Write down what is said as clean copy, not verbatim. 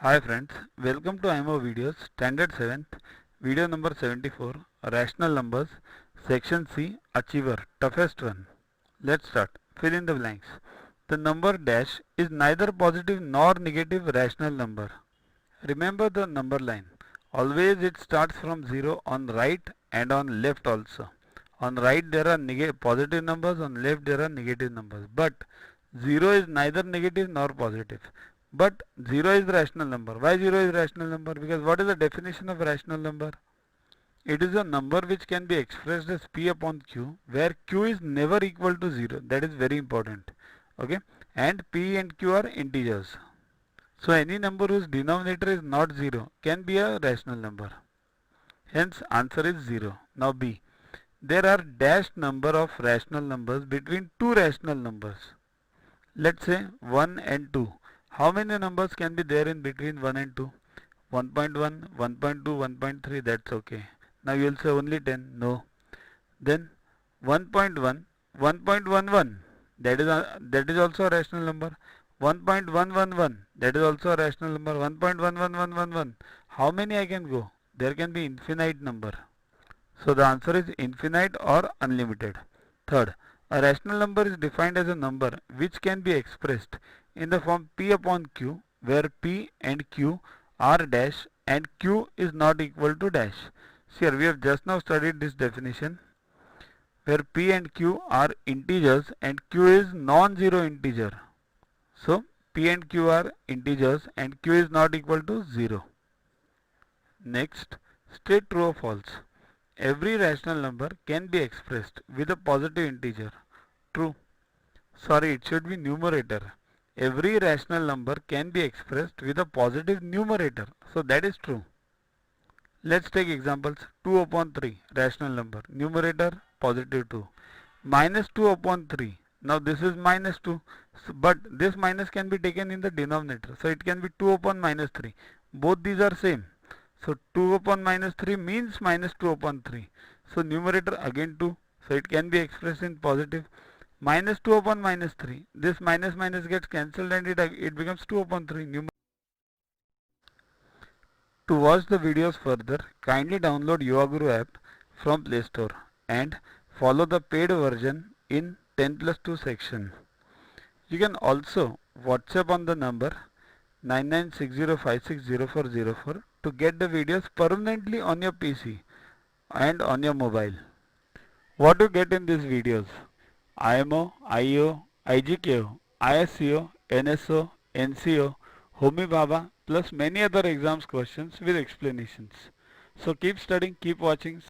Hi friends, welcome to IMO videos, standard 7th, video number 74, rational numbers, section C, achiever, toughest one. Let's start. Fill in the blanks. The number dash is neither positive nor negative rational number. Remember the number line. Always it starts from 0 on right and on left also. On right there are positive numbers, on left there are negative numbers. But 0 is neither negative nor positive. But 0 is rational number. Why 0 is rational number? Because what is the definition of rational number? It is a number which can be expressed as P upon Q, where Q is never equal to 0. That is very important. Okay. And P and Q are integers. So any number whose denominator is not 0 can be a rational number. Hence answer is 0. Now B. There are dashed number of rational numbers between two rational numbers. Let's say 1 and 2. How many numbers can be there in between 1 and 2? 1.1, 1.2, 1.3, that's okay. Now you will say only 10. No. Then 1.1, 1.11, that is also a rational number. 1.111, that is also a rational number. 1.11111. How many I can go? There can be infinite number. So the answer is infinite or unlimited. Third, a rational number is defined as a number which can be expressed in the form P upon Q, where P and Q are dash and Q is not equal to dash. See here, we have just now studied this definition, where P and Q are integers and Q is non-zero integer. So P and Q are integers and Q is not equal to 0. Next, state true or false. Every rational number can be expressed with a positive integer. True. Sorry, it should be numerator. Every rational number can be expressed with a positive numerator. So that is true. Let's take examples. 2 upon 3, rational number. Numerator, positive 2. Minus 2 upon 3. Now this is minus 2. But this minus can be taken in the denominator. So it can be 2 upon minus 3. Both these are same. So 2 upon minus 3 means minus 2 upon 3. So numerator again 2. So it can be expressed in positive. Minus 2 upon minus 3. This minus minus gets cancelled and it becomes 2 upon 3. To watch the videos further, kindly download Yuvaguru app from Play Store and follow the paid version in 10+2 section. You can also WhatsApp on the number 9960560404 to get the videos permanently on your PC and on your mobile. What to get in these videos? IMO, IO, IGKO, ISCO, NSO, NCO, Homi Bhabha plus many other exams questions with explanations. So keep studying, keep watching.